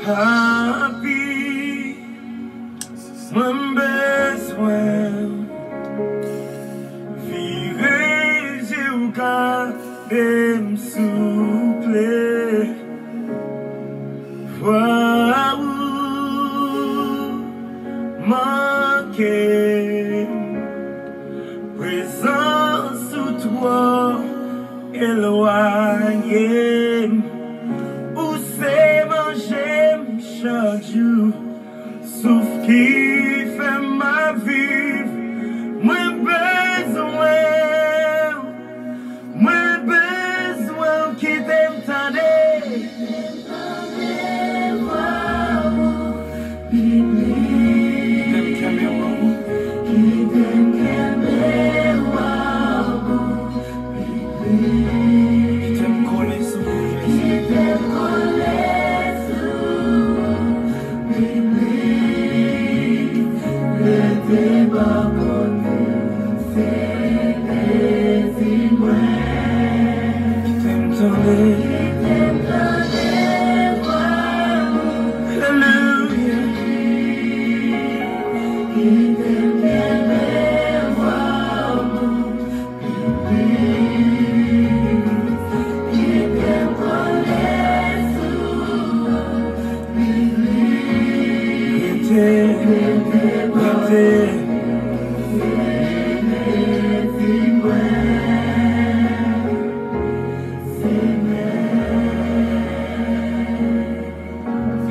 Happy, mon besoin, vivre, j'ai eu garder me souffler, voir où manquer, présence sous toi, éloigné, où c'est manger chaque jour, sauf qui fait ma vie, moins besoin qui t'aime t'aider.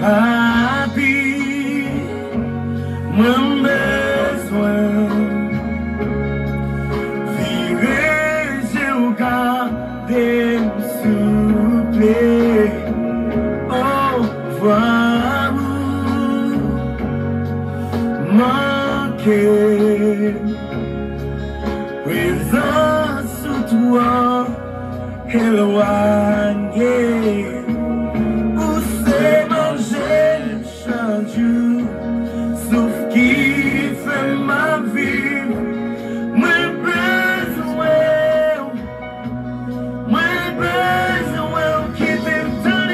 Happy, mon besoin, vivre, j'ai regardé me souffler, oh, voir où manquer, présence sous toi, éloigné. Sauf qui fait ma vie, moins besoin qui t'aime tant et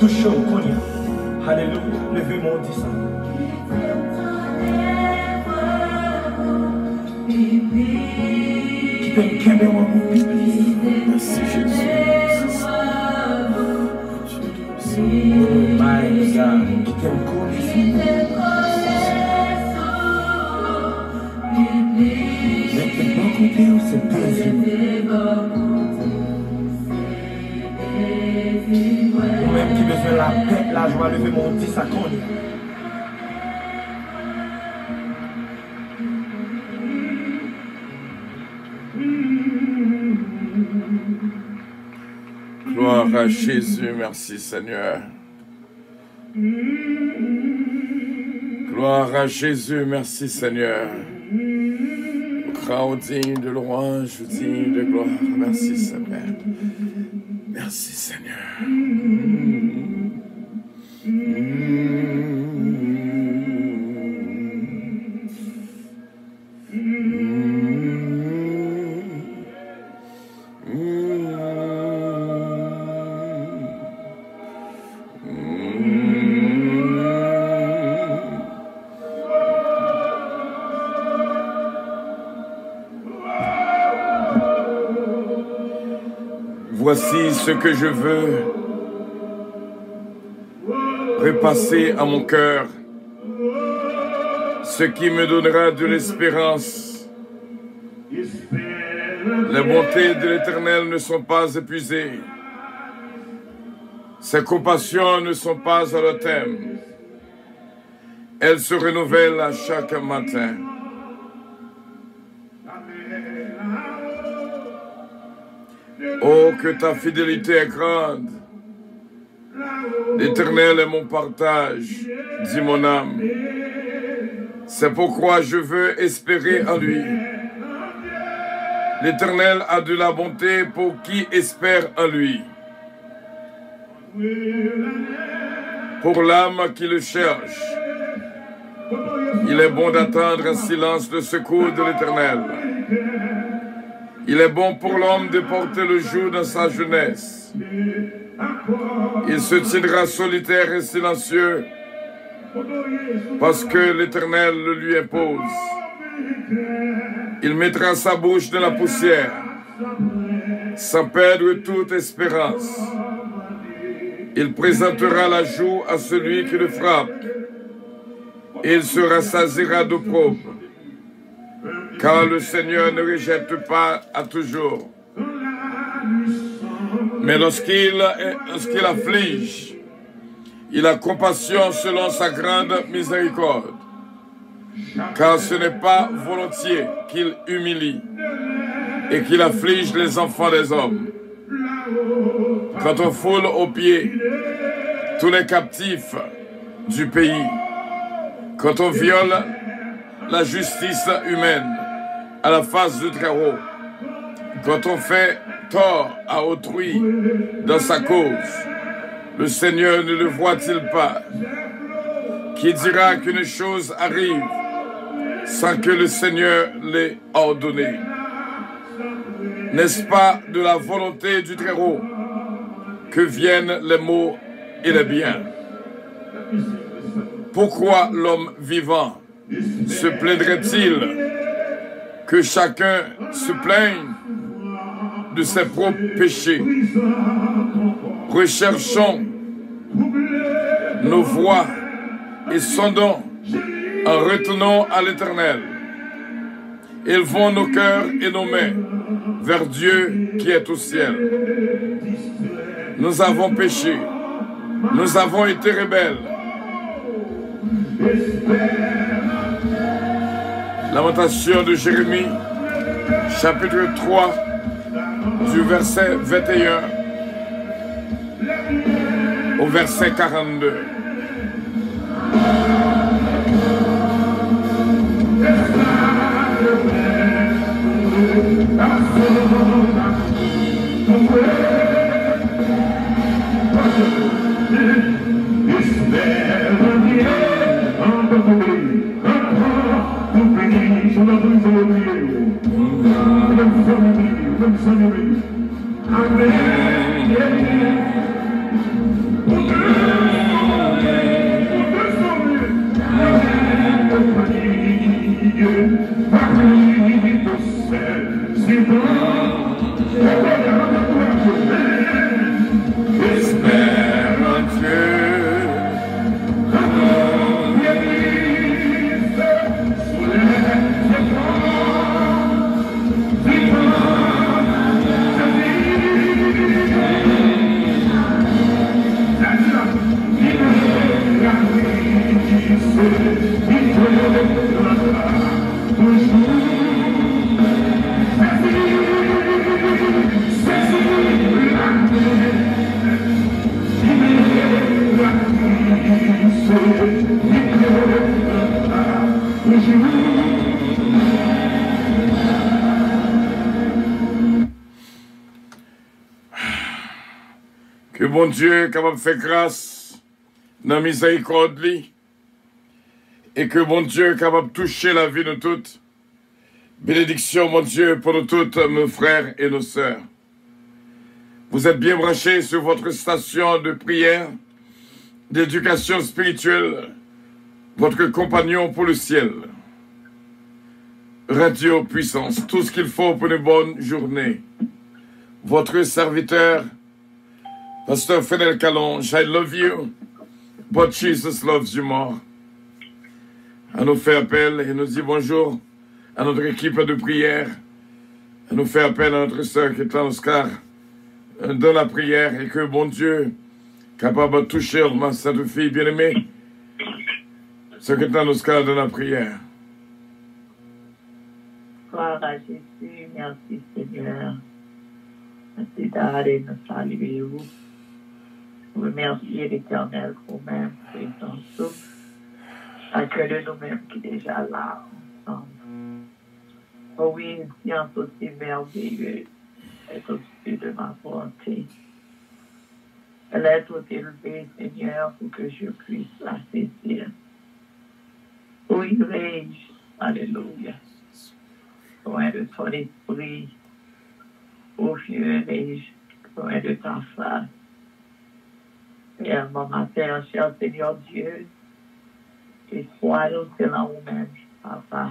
toucher au Konya. Alléluia. Levez-moi, on dit ça. Merci Jésus. Moi-même qui besoin de la paix, la joie, lever mon 10 à Konya. Gloire à Jésus, merci Seigneur. Gloire à Jésus, merci Seigneur. Grand digne de louange, digne de gloire, merci Seigneur. Merci Seigneur. Voici ce que je veux repasser à mon cœur, ce qui me donnera de l'espérance. Les bontés de l'Éternel ne sont pas épuisées. Ses compassions ne sont pas à leur terme. Elles se renouvellent à chaque matin. Oh, que ta fidélité est grande. L'Éternel est mon partage, dit mon âme. C'est pourquoi je veux espérer en lui. L'Éternel a de la bonté pour qui espère en lui. Pour l'âme qui le cherche, il est bon d'attendre en silence le secours de l'Éternel. Il est bon pour l'homme de porter le jour dans sa jeunesse. Il se tiendra solitaire et silencieux parce que l'Éternel le lui impose. Il mettra sa bouche dans la poussière sans perdre toute espérance. Il présentera la joue à celui qui le frappe et il se rassasiera d'opprobre. Car le Seigneur ne rejette pas à toujours. Mais lorsqu'il afflige, il a compassion selon sa grande miséricorde. Car ce n'est pas volontiers qu'il humilie et qu'il afflige les enfants des hommes. Quand on foule aux pieds tous les captifs du pays, quand on viole la justice humaine à la face du Très-Haut, quand on fait tort à autrui dans sa cause, le Seigneur ne le voit-il pas? Qui dira qu'une chose arrive sans que le Seigneur l'ait ordonné? N'est-ce pas de la volonté du Très-Haut que viennent les maux et les biens? Pourquoi l'homme vivant se plaindrait-il que chacun se plaigne de ses propres péchés? Recherchons nos voies et sondons en retournant à l'Éternel. Élevons nos cœurs et nos mains vers Dieu qui est au ciel. Nous avons péché, nous avons été rebelles. Lamentation de Jérémie, chapitre 3, du verset 21 au verset 42. Dieu, Que bon Dieu est capable de faire grâce dans la miséricorde li, et que bon Dieu est capable de toucher la vie de toutes. Bénédiction, mon Dieu, pour nous toutes, mes frères et nos sœurs. Vous êtes bien branchés sur votre station de prière, d'éducation spirituelle, votre compagnon pour le ciel. Radio Puissance, tout ce qu'il faut pour une bonne journée. Votre serviteur, Pasteur Fidel Calonge, I love you, but Jesus loves you more. Elle nous fait appel et nous dit bonjour à notre équipe de prière. Elle nous fait appel à notre sœur qui est en Oscar dans la prière, et que bon Dieu, capable de toucher ma sainte fille bien-aimée, ce qui est en Oscar dans la prière. Gloire à Jésus, merci Seigneur. Merci d'arrêter de saluer vous. Remercier l'Éternel pour même présent souffle. Chacun de nous-mêmes qui est déjà là ensemble. Oh oui, une science aussi merveilleuse est au-dessus de ma volonté. Elle est tout élevée, Seigneur, pour que je puisse la saisir. Où irai-je? Alléluia. Loin de ton esprit. Où fuirai-je? Loin de ta face. Père, mon matin, cher Seigneur Dieu, espoir-nous, c'est là nous-mêmes, Papa.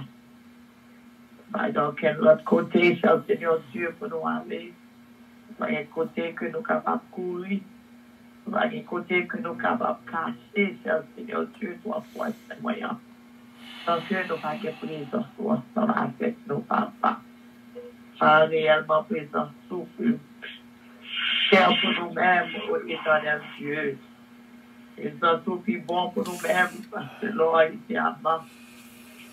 Dans quel autre côté, cher Seigneur Dieu, pour nous aller? Dans quel côté que nous sommes capables de courir? Dans quel côté que nous sommes capables de cacher, cher Seigneur Dieu, toi, foi, c'est moyen. Parce que nous n'avons pas de présence, toi, avec nous, Papa. Pas réellement présence, souffle. Cher pour nous-mêmes, ô éternel Dieu. Et surtout plus bon pour nous-mêmes, parce que l'or était avant.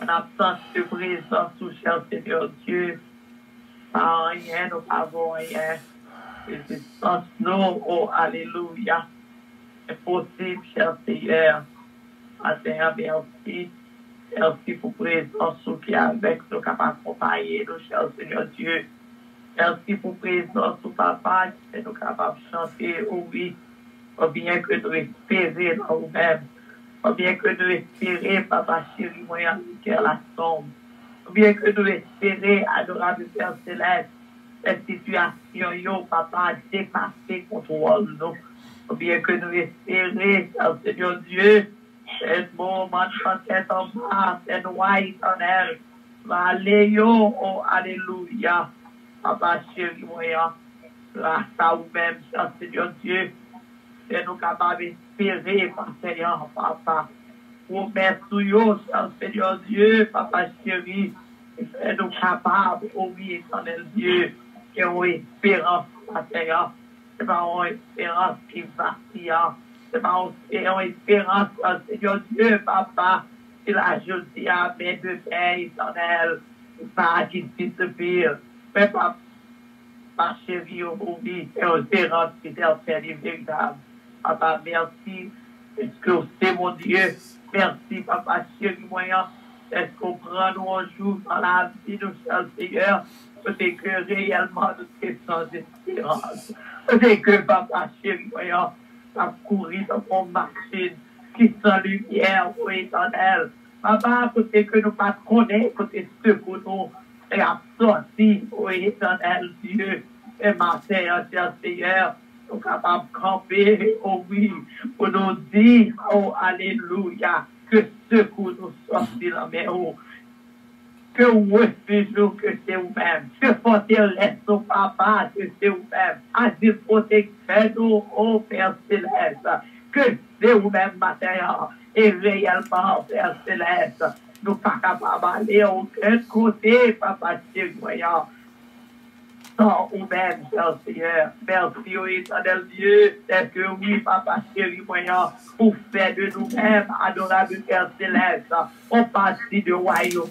En absence de présence, sous cher Seigneur Dieu, pas rien, nous n'avons rien. Résistance, nous, oh Alléluia. Impossible, cher Seigneur. Seigneur, merci. Merci pour présence, qui est avec nous, capable d'accompagner nous, cher Seigneur Dieu. Merci pour présence, Papa, qui est nous capable de chanter, oh oui. Ou bien que nous espérer dans nous-mêmes. Ou bien que nous espérer, Papa chéri, moyen de la tombe. Ou bien que nous espérer, adorable Père Céleste, cette situation, yo, Papa, dépasser contrôle nous. Ou bien que nous espérer, Seigneur Dieu, cette moment de tête en bas, cette noix éternelle, va aller, yo, oh, alléluia. Papa chéri, moyen, grâce à vous-même, Seigneur Dieu, et nous capables d'espérer, Seigneur, Papa. Pour mettre sur vous, Seigneur Dieu, Papa chéri, et nous capables, oh oui, éternel Dieu, qui ont espérance, Seigneur. C'est pas une espérance qui vacille, c'est pas une espérance, Seigneur Dieu, Papa, qui la journée à mes deux pères éternels, pas qui se pire, mais Papa chéri, oh oui, c'est une espérance qui est véritable. Papa, merci. Est-ce que c'est mon Dieu? Merci, Papa, chéri, moyen. Est-ce qu'on prend nous un jour dans la vie de notre Seigneur? Peut-être que réellement nous sommes sans espérance. Peut-être que, Papa, chéri, moyen, ça courir dans mon machine qui sans lumière, ô éternel. Papa, peut-être que nous ne connaissons pas ce que nous et absorti, ô éternel Dieu. Et ma Seigneur, Seigneur, nous sommes capables de camper, oh oui, pour nous dire, oh alléluia, que ce que nous sortons de la mer, que refuge-nous, que c'est vous-même, que forteresse, oh papa, que c'est vous-même, asile protecteur, oh Père Céleste, que c'est vous-même, matériel, et réellement, Père Céleste, nous ne sommes pas capables d'aller à aucun côté, papa, c'est voyant. Sans vous-même, cher Seigneur. Merci, ô éternel Dieu, c'est que oui, Papa chéri, moyen, pour faire de nous-mêmes, adorable Père Céleste, on passe de royaume.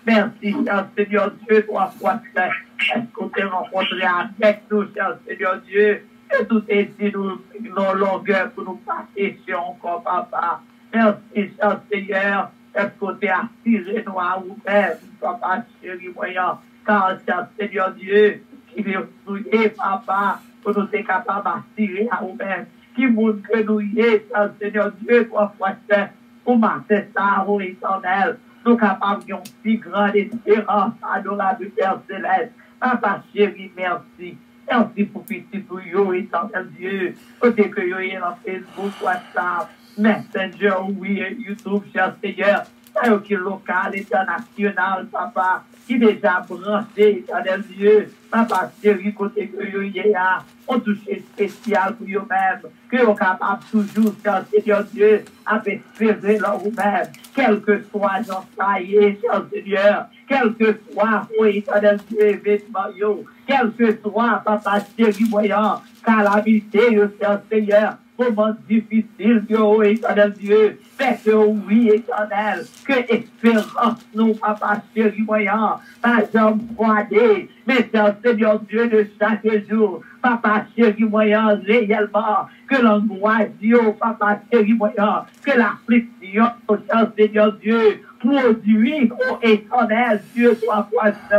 Merci, cher Seigneur Dieu, toi, fois est-ce qu'on t'est rencontré avec nous, cher Seigneur Dieu, et tout est dit, nous, nos longueurs pour nous passer sur encore, Papa. Merci, cher Seigneur, est-ce qu'on t'est attiré nous à vous-même, papa chéri, voyant, car c'est un Seigneur Dieu qui veut souiller, papa, pour nous être capables d'attirer à vous-même, qui montre que nous y est, Seigneur Dieu, trois fois saint, pour marcher ça, ô éternel, nous capables d'une si grande espérance, adorable Père Céleste, papa chéri, merci. Merci pour petit pour yo, éternel Dieu. Côté que yo est dans Facebook, WhatsApp, Messenger, oui, YouTube, cher Seigneur. Ça qui est local, international, papa, qui déjà branché, éternel Dieu. Papa chéri, côté que yo est là, on touche spécial pour eux-mêmes, que yo capable toujours, cher Seigneur Dieu, à espérer là vous-même, quel que soit j'en saillé, cher Seigneur, quel que soit, oui, éternel Dieu, vêtement yo, quel que soit, papa chéri, voyant, calamité, cher Seigneur, moment difficile, oh éternel Dieu, fait que oui, éternel, que espérance nous, papa chéri, voyant, pas jamais froidé, mais Seigneur Dieu de chaque jour, papa chéri, voyant, réellement, que l'angoisse, oh papa chéri, voyant, que l'affliction, oh Seigneur Dieu, produit, oh éternel Dieu, toi,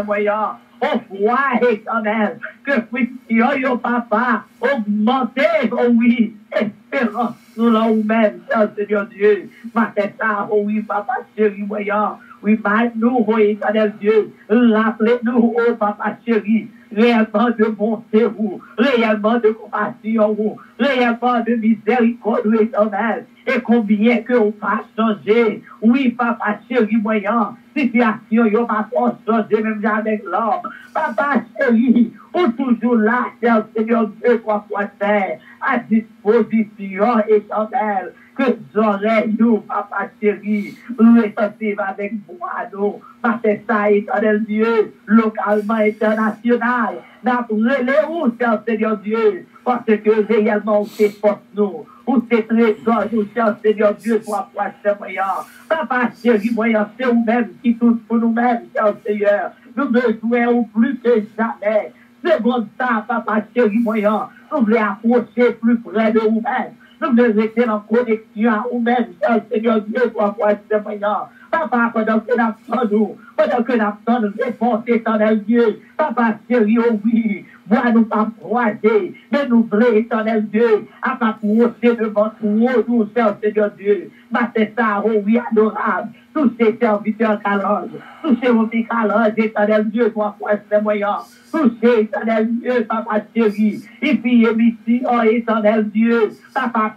voyant, au froid éternel, que friction, yo papa, augmenter, oh oui, espérance, nous l'avons même, Seigneur Dieu, ma tête, oh oui, papa chéri, voyant, oui, nous, oh éternel Dieu, rappelez-nous, oh papa chéri, réellement de bonté, vous, réellement de compassion, vous, réellement de miséricorde, éternel, et combien que on pas changer, oui, papa chéri, voyant, situation, yo pas changer, même avec l'homme, papa chéri, ou toujours là, Seigneur Dieu, quoi faire, à disposition éternelle, que j'aurais, nous, papa chéri, rétentive avec moi, nous, parce que ça, éternel Dieu, localement, international, n'appelez où, Seigneur Dieu, parce que réellement, c'est force nous, ou c'est trésor, nous, Seigneur Dieu, toi, moyen. Papa chéri, moyen, c'est vous-même qui touche pour nous-mêmes, Seigneur. Nous besoin plus que jamais. C'est bon ça, papa chéri, moyen. Nous voulons approcher plus près de vous-même. Nous voulons rester en connexion à vous-même, Seigneur Dieu, toi, moyen. Papa, pendant que nous attendons, pendant que nous attendons réponse éternel Dieu, papa chéri, oh oui, moi nous pas croiser, mais nous voulons éternel Dieu, à m'approcher devant nous, Seigneur Dieu. Ma c'est ça, oh oui, adorable, tous ces serviteurs calanges, tous ces hommes calanges, éternel Dieu, toi, c'est moyen, tous ces éternel Dieu, papa chéri, et puis ici, oh éternel Dieu, papa,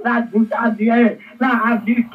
la douce à Dieu, la avenue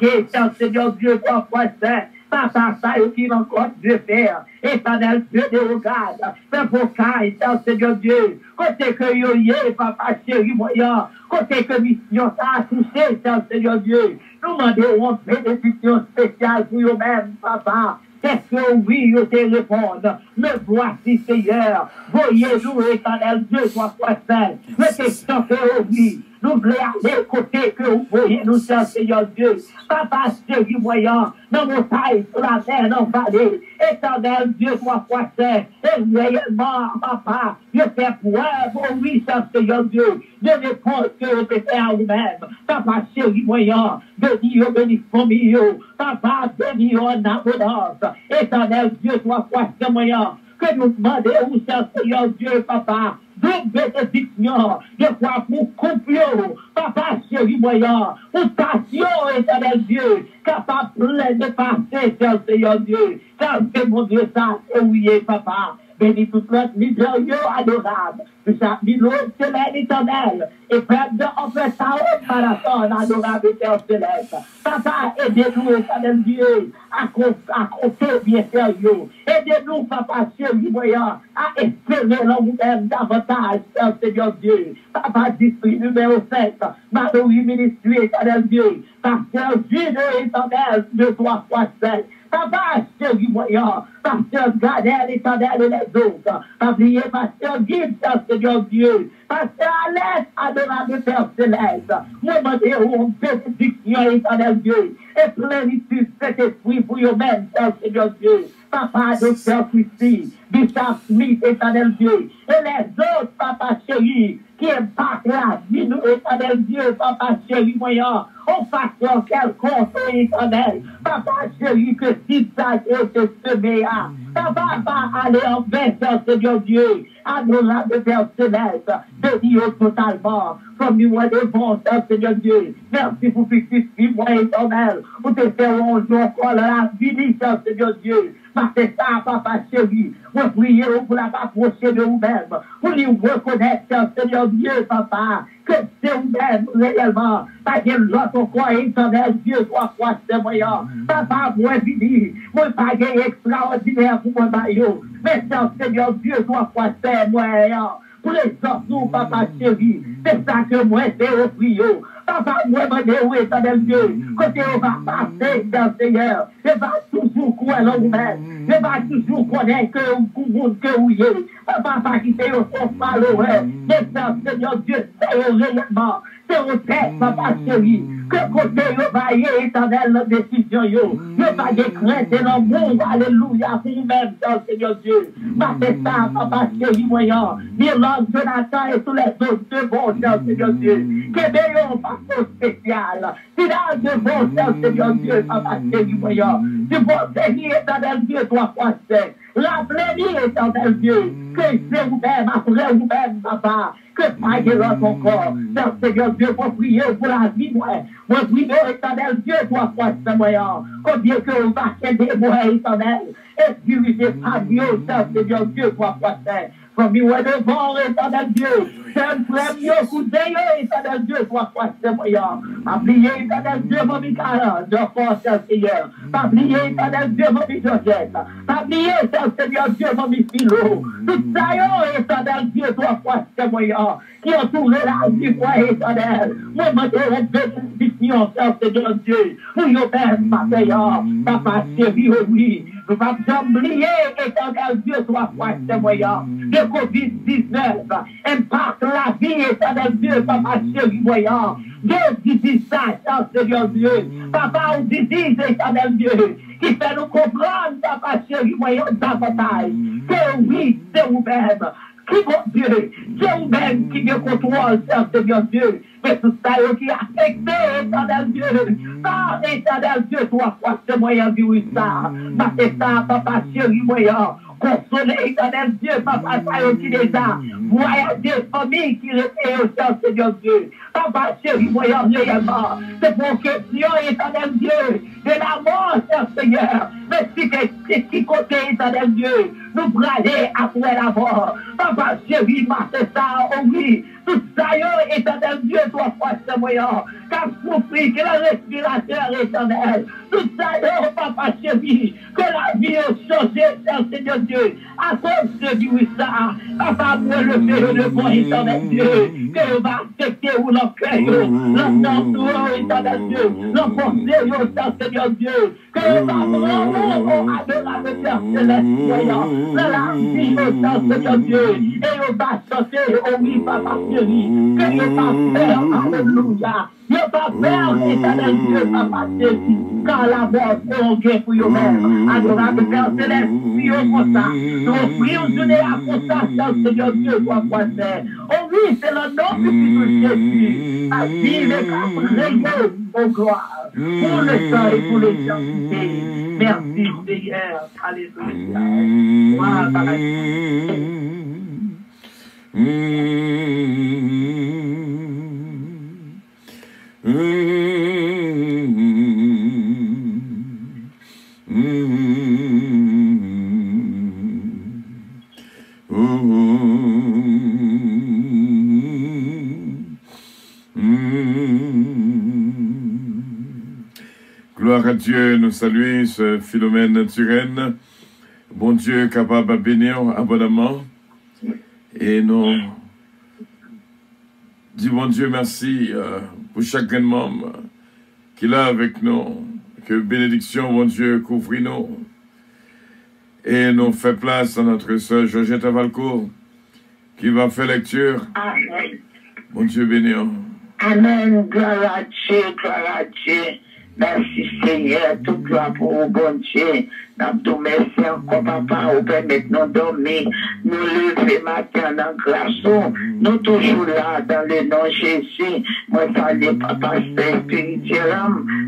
Seigneur Dieu, toi, c'est papa, ça, qui encore Dieu faire, éternel Dieu de regarde, fais vos cas, Seigneur Dieu, côté que yo yé, papa chéri, moyen, côté que mission ça a touché, Seigneur Dieu, nous demandons une bénédiction spéciale pour eux-mêmes, papa. Qu'est-ce que oui, je te réponds? Me voici, Seigneur. Voyez-nous, éternel Dieu, toi, seul. Me question que oui. Nous voulons aller côté que vous voyez nous, Seigneur Dieu. Papa, chéri, voyant, dans montagne, sur la mer, dans la vallée. Éternel Dieu, toi, seul. Et réellement, papa, je fais preuve, oh oui, Seigneur Dieu, de réponse que vous faites à vous-même. Papa, chéri, voyant, bénis famille, papa, bénis en abondance. Éternel Dieu, toi, seul, moyen, que nous demandons, Seigneur Dieu, papa, de bénédiction, de quoi pour couper, papa chéri moyen, pour passion, éternel Dieu, capable de passer, Seigneur Dieu, car c'est mon Dieu, ça, c'est oui, papa. Bénis toute notre misérieux adorable, que chaque milieu céleste éternel, et près de offrir sa haute marathon adorable Père céleste. Papa, aidez-nous, éternel Dieu, à compter bien sérieux. Aidez-nous, papa, chéri, voyant, à espérer en vous-même davantage, Seigneur Dieu. Papa, district numéro 5, Marie ministère, éternel Dieu, pasteur Jude, éternel, 2, 3, 4, 5. Papa, chéri, voyant, pasteur Gadel, éternel, et les autres. Oubliez, pasteur Guide, Seigneur Dieu. Pasteur Alès, adorable Père céleste. Moment où bénédiction, éternel Dieu. Et plénitude, cet esprit pour vous-même, Seigneur Dieu. papa, docteur Christy, Bishop Smith, éternel Dieu, et les autres, papa chéri, qui impactent la vie, nous, éternel Dieu, papa chéri, moyen, on façon quelconque, éternel, papa chéri, que si ça été semé, papa va aller en vain, Seigneur Dieu, adorable Père Céleste, béni totalement, comme nous devons, Seigneur Dieu, merci pour petit moi éternel, pour te faire un jour encore la vie, Seigneur Dieu, parce que ça, papa chéri, pour prier pour la rapprocher de vous-même, pour lui reconnaître, Seigneur Dieu, papa, que c'est vous-même réellement, pas de l'autre encore éternel, Dieu, toi, quoi, c'est moyen, papa, moi, vini, moi, pas extraordinaire pour moi, mais Seigneur Dieu, toi, quoi, c'est moyen. Pour les autres, papa chéri, c'est ça que moi, c'est au priot. Papa, moi, je me dis, éternel Dieu, côté on va passer dans le Seigneur, je va toujours croire en vous-même, je va toujours connaître que vous êtes. Papa, pas quitter au fond, malheureux, mais ça, Seigneur Dieu, c'est réellement, c'est au tête, papa chéri, que côté on va y éternel la décision, je va y craindre l'amour, alléluia, pour vous-même, Seigneur Dieu. Parce que ça, papa chéri, moyen, Mirland, Jonathan et tous les autres de bon, Seigneur Dieu, que meilleur façon spéciale, si là, de bon, Seigneur Dieu, papa chéri, moyen, du bon Seigneur, éternel Dieu, toi, quoi c'est, rappelez-lui, éternel Dieu, que c'est vous-même, après vous-même, papa, que pas de l'autre encore, Seigneur Dieu, pour prier pour la vie, moi, prier, éternel Dieu, toi, quoi c'est, moyen, combien que vous va aider, moi, éternel, et purifier par Dieu, Seigneur Dieu, toi, quoi c'est, comme nous devons, éternel Dieu, c'est un premier coup d'œil, éternel Dieu, toi, quoi c'est, moyen, pas oublier, éternel Dieu, mon Michael, de force, Seigneur, pas oublier, éternel Dieu, mon Joseph, pas oublier, Seigneur Dieu, mon Philo, tout ça, éternel Dieu, toi, quoi c'est, moyen, qui entoure la vie, moi, éternel, moi, je bénédiction, Seigneur Dieu, pour nous faire matin, papa chéri, oui, nous ne pouvons pas oublier, éternel Dieu, toi, quoi c'est, moyen, de COVID-19, impacte la vie, éternel Dieu, papa chéri, voyant, de disease, Seigneur Dieu, papa, ou disease, éternel Dieu, qui fait nous comprendre, papa chéri, voyant, davantage, que oui, c'est vous-même, qui bon Dieu, c'est vous-même qui me contrôle, Seigneur Dieu, mais tout ça qui a affecté, éternel Dieu, par éternel Dieu, toi, quoi, c'est moyen de vivre ça, parce que ça, papa chéri, voyant, consoler, éternel Dieu, papa, ça qui déjà, voyage des familles qui étaient au sein, Seigneur Dieu, papa chéri, voyant réellement, c'est pour question, éternel Dieu, de la mort, Seigneur, mais si c'est qui côté, éternel Dieu, nous brader après la mort, papa chéri, c'est ça, oh oui, tout ça, éternel Dieu, toi, c'est moyen, car souffrir, que la respirateur éternel, tout ça, papa chéri, que la vie a changé, Seigneur Dieu, à cause de Dieu, ça, papa, pour le faire de bon, éternel Dieu, que va affecter ou l'encueil, l'entendre, éternel Dieu, l'emporter, Seigneur Dieu, que va vraiment adorable Père Céleste, voyant, la vie, Seigneur Dieu, et on va chanter, oh oui, papa chéri, que il va faire, alléluia, il va faire, éternel Dieu, papa chéri, car la mort est en guerre pour eux-mêmes, adorable Père Céleste, prions pour ça, nous prions journée à conscience, Seigneur Dieu, toi, quoi c'est, oh oui, c'est le nom de Jésus, à vivre et à régner, oh gloire, pour le temps et pour l'éternité, merci Seigneur, alléluia, voilà. Gloire à Dieu, nous saluons ce Philomène Turenne. Bon Dieu capable de bénir abondamment. Et nous disons bon Dieu merci pour chacun membre qui est là avec nous. Que bénédiction, bon Dieu, couvre nous. Et nous fait place à notre sœur Georgette Valcourt qui va faire lecture. Amen. Bon Dieu bénir. Amen. Gloire à Dieu, gloire à Dieu. Merci Seigneur, toute gloire pour vous, bon Dieu. Nous merci encore, papa, vous permettez nous dormir, nous lever matin dans grâce. Nous toujours là, dans le nom de Jésus. Moi, salue papa spirituel,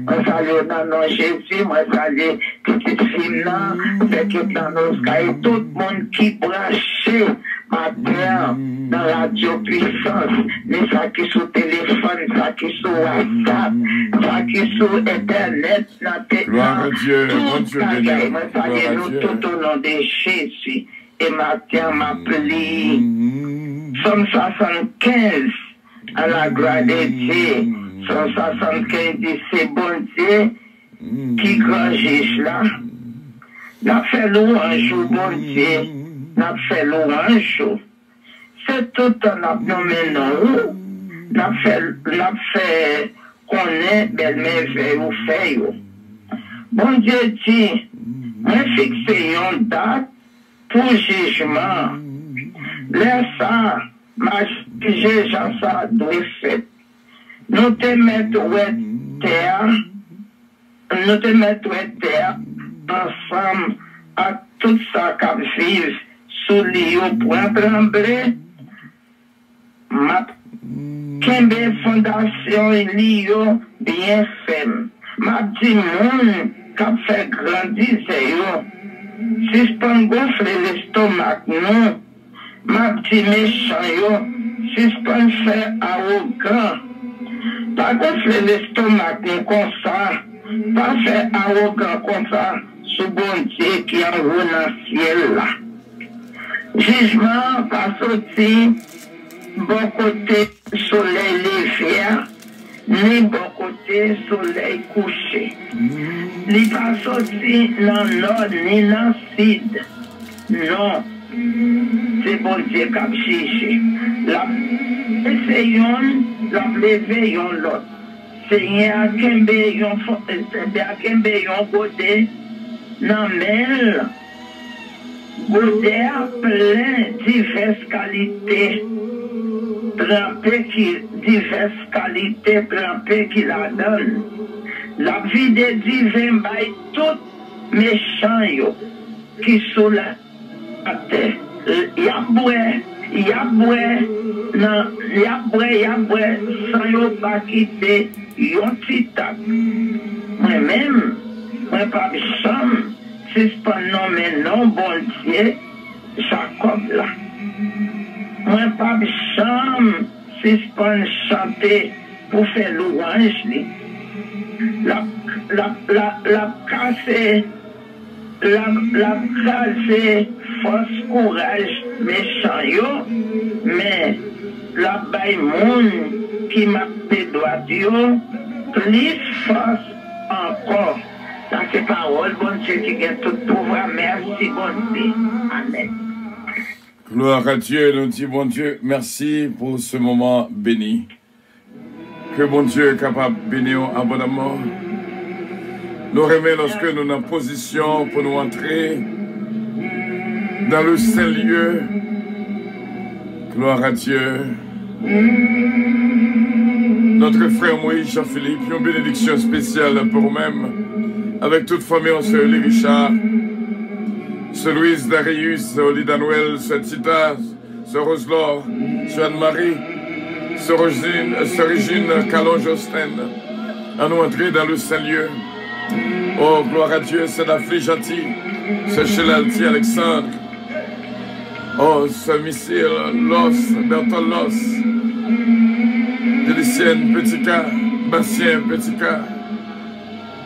moi, salue dans le nom de Jésus, moi, salue petite fille là, c'est que dans nos cas, tout le monde qui branché matin dans la radio puissance, mais ça qui sur téléphone, ça qui sur WhatsApp, ça qui sur Internet, gloire à Dieu, bon Dieu béni. Nous tout au nom de Jésus. Et matin m'appelé Somme 75 à la gloire de Dieu. Somme 75 dit c'est bon Dieu qui grand juge là. N'a fait louange au bon Dieu. N'a fait louange. C'est tout en nommé non. N'a fait connaître belle merveille ou fait. Bon Dieu dit, moi fixé une date pour jugement. Laisse ça, ma jugeant ça doit faire. Nous te mettons terre, ensemble à tout ça qui vit sous l'île pour trembler. Ma Kembe fondation l'île bien ferme. Ma dit monde qui fait grandir si je peux gonfler l'estomac, non. Ma dit méchant, si je peux faire arrogant. Pas gonfler l'estomac, non, comme ça. Pas faire arrogant comme ça, sous bon Dieu qui en haut dans le ciel là. Jugement pas sorti, bon côté soleil levé, ni bon côté soleil couché. Il pas sorti dans le nord ni dans le sud. Non, c'est bon Dieu qui a cherché. Essayons, la lever l'autre. Seigneur, à Kembe yon godé, nan mel, godé a plein diverses qualités. Diverses qualités, trempé qui la donne. La vie de divin bail tout méchant yo, qui sous la terre. Ya boué, sans yo pas quitter yon titak. Moi-même, moi pas chambre, si je pas nommer non bon Dieu, Jacob là. Moi pas chambre, si je pas chanter pour faire louange li. La casser force courage méchant yo, mais la baille monde qui m'a fait droit yo, plus force encore. Ça c'est parole, bon Dieu qui gagne tout pouvoir. Merci, bon Dieu. Amen. Gloire à Dieu, nous dit bon Dieu, merci pour ce moment béni. Que bon Dieu est capable de bénir abondamment. Nous remet lorsque nous sommes en position pour nous entrer dans le Saint-Lieu. Gloire à Dieu. Notre frère Moïse Jean-Philippe, une bénédiction spéciale pour vous-même, avec toute famille, on se lit Richard, ce Louise Darius, Olida Noël, ce Tita, ce Roselor, ce Anne-Marie, ce Régine Calon-Jostin, à nous entrer dans le Saint-Lieu. Oh, gloire à Dieu, c'est la fille gentille, ce Chelalti Alexandre. Oh, ce missile, Los, Bertol Los, Délicienne, Petit K, Bastien, Petit K,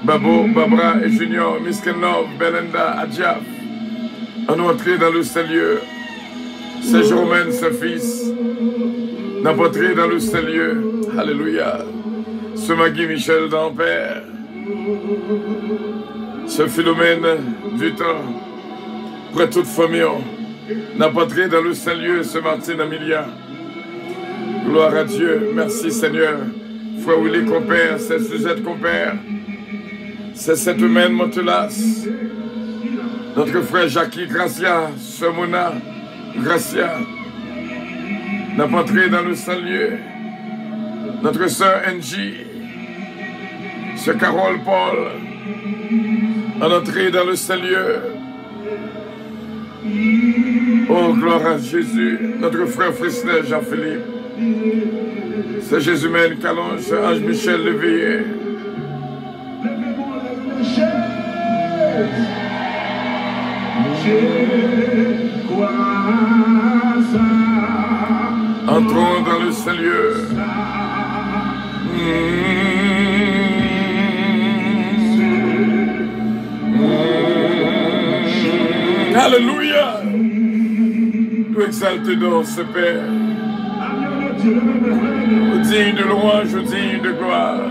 Babo, Babra et Junior, Miskenov, Belenda, Adjaf. À nous entrer dans le Saint-Lieu. C'est Jérôme, ce fils, d'entrer dans le Saint-Lieu. Alléluia. Ce Magui Michel d'Ampère. Ce Philomène du temps, près toute famille, n'a pas entré dans le Saint-Lieu, ce Martin Amelia. Gloire à Dieu, merci Seigneur. Frère Willy compère, c'est Suzette compère, c'est cette humaine Montelas, notre frère Jackie Gracia, ce Mona Gracia, n'a pas entré dans le Saint-Lieu. Notre sœur Angie, Ce Carole Paul, en entrée dans le Saint-Lieu. Oh, gloire à Jésus, notre frère Fristel Jean-Philippe. C'est Jésus-Mène Calonge, c'est Ange Michel Léveillé. Entrons dans le Saint-Lieu. Alléluia. Nous exaltons ce Père. Digne de louange, digne de gloire.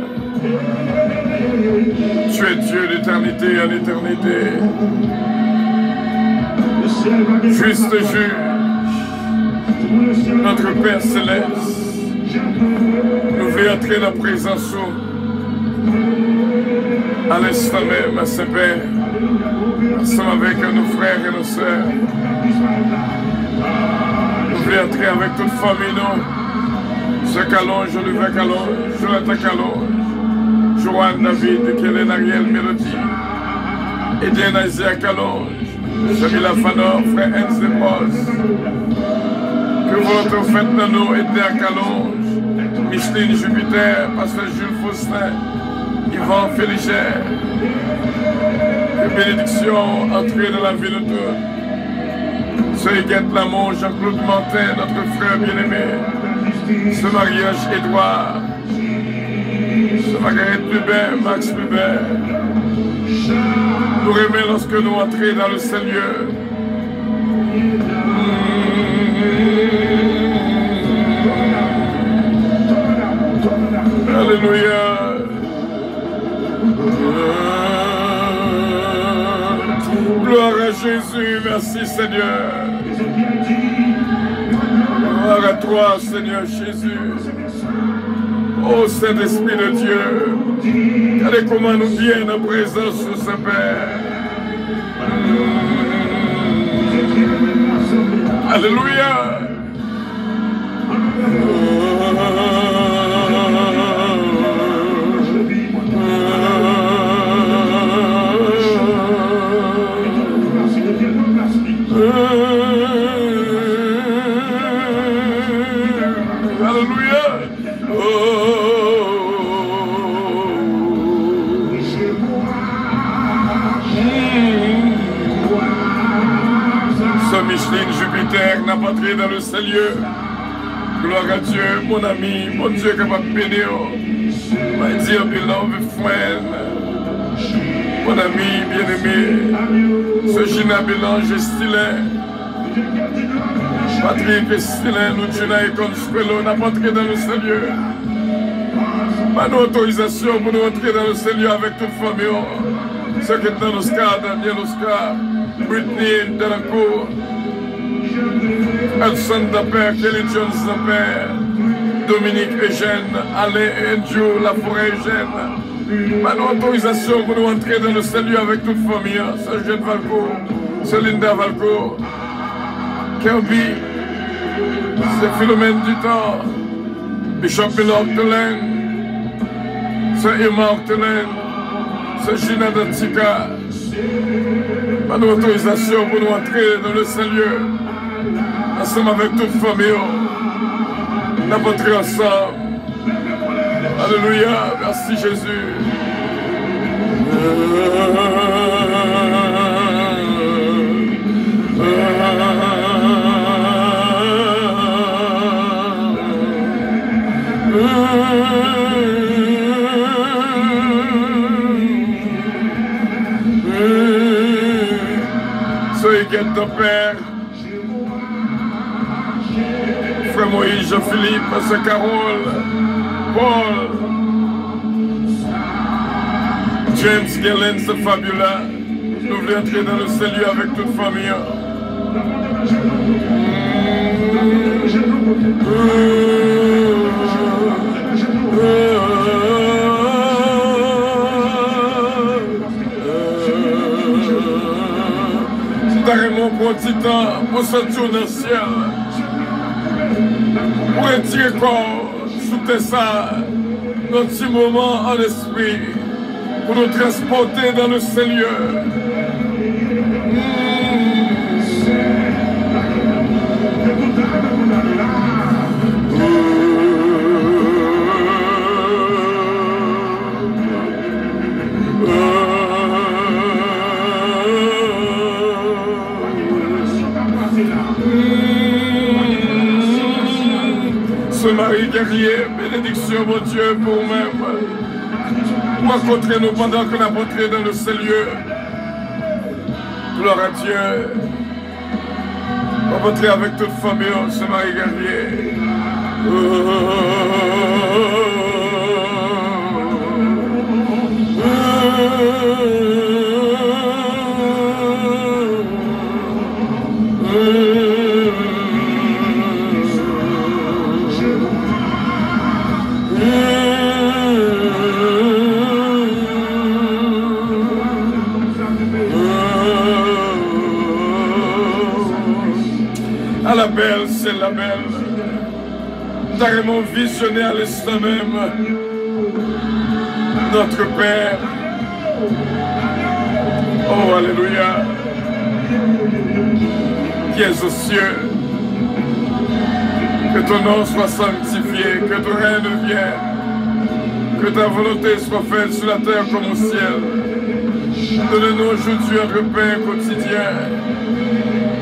Tu es Dieu d'éternité en éternité. Juste juge, notre Père céleste, nous veut entrer dans la présence à l'instant même, à Saint-Père, ensemble avec nos frères et nos sœurs. Nous voulons entrer avec toute famille, nous. Ce Calonge, Olivier Calonge, Jonathan Calonge, Joanne David, Kellen Ariel Mélodie, Etienne Isaiah Calonge, Jamila Fanor, frère Enz Depos. Que votre fête dans nous, Edna Calonge, Micheline Jupiter, Pasteur Jules Faustin, Yvan Féligère. Que bénédiction entrer dans la vie de tous. Ce Huguette Lamont, Jean-Claude Mantin, notre frère bien-aimé. Ce mariage Édouard. Ce Marguerite Lubin, Max Lubin. Nous remet lorsque nous entrons dans le Saint-Lieu. Alléluia. Gloire à Jésus, merci Seigneur. Gloire à toi Seigneur Jésus. Ô Saint-Esprit de Dieu, regardez comment nous viennent en présence de ce Père. Alléluia. Micheline Jupiter n'a pas entré dans le Saint-Lieu. Gloire à Dieu, mon ami, mon Dieu capable de bénir. My dear beloved friend, mon ami bien-aimé, ce Gina Bélange Stilin, Patrick Stilin, nous Gina et Consuelo n'a pas entré dans le Saint-Lieu. Pas d'autorisation pour nous entrer dans le Saint-Lieu avec toute famille. Ce qui est dans Oscar, Daniel Oscar, Britney Delancourt, Hudson Dapper, Kelly Jones Dapper, Dominique Eugène, Alain et Andrew Laforêt Eugène. Pas d'autorisation pour nous entrer dans le Saint-Lieu avec toute famille. C'est Eugène Valcourt, c'est Linda Valcourt, Kirby, c'est Philomène Dutan, Bishop Bill Octelaine, c'est Emma Octelaine, c'est Gina Datika. Pas d'autorisation pour nous entrer dans le Saint-Lieu. Ensemble avec toute famille. On a entré ensemble. Alléluia. Merci Jésus. Soyez guette ton Père. Frère Moïse, Jean-Philippe, Pasteur Carole, Paul, James Gellens, Fabula. Nous voulons entrer dans le Saint-Lieu avec toute famille. C'est carrément pour un petit temps, pour sortir dans le ciel. Pour retirer corps, sous ça, notre petit moment en esprit. pour nous transporter dans le Seigneur. Ce mari guerrier, bénédiction, mon Dieu, pour nous-mêmes. Pour rencontrer nous pendant qu'on a entré dans le Seigneur. Gloire à Dieu. Rencontrer avec toute famille, ce mari guerrier. À la belle, c'est la belle. Carrément visionné à l'instant même. Notre Père. Oh, alléluia. Qui es aux cieux. Que ton nom soit sanctifié. Que ton règne vienne. Que ta volonté soit faite sur la terre comme au ciel. Donne-nous aujourd'hui notre pain quotidien.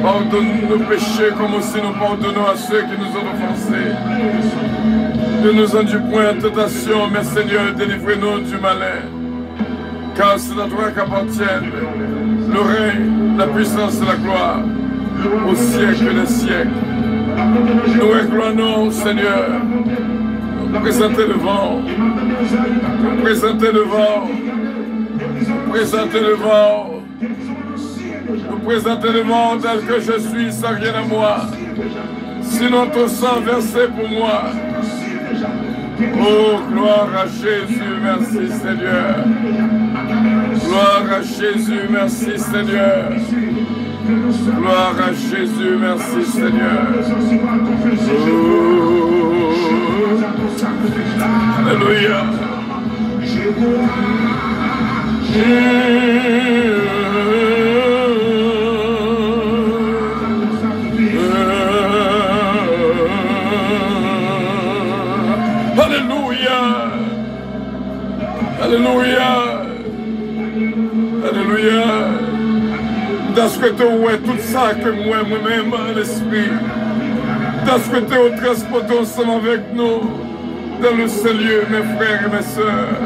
Pardonne nos péchés comme aussi nous pardonnons à ceux qui nous ont offensés. Ne nous induis point en tentation, mais Seigneur, délivrez-nous du malin. Car c'est à toi qu'appartiennent le règne, la puissance et la gloire au siècle des siècles. Nous réclamons, Seigneur, nous présenter devant, nous présenter devant, nous présenter devant. Nous présenter le monde tel que je suis sans rien à moi. Sinon ton sang versé pour moi. Oh, gloire à Jésus, merci Seigneur. Gloire à Jésus, merci Seigneur. Gloire à Jésus, merci Seigneur. Oh. Alléluia. Alléluia. Alléluia. Dans ce que tu as tout ça que moi-même, l'esprit. Dans ce que tu as transporté ensemble avec nous dans le Seigneur, mes frères et mes sœurs.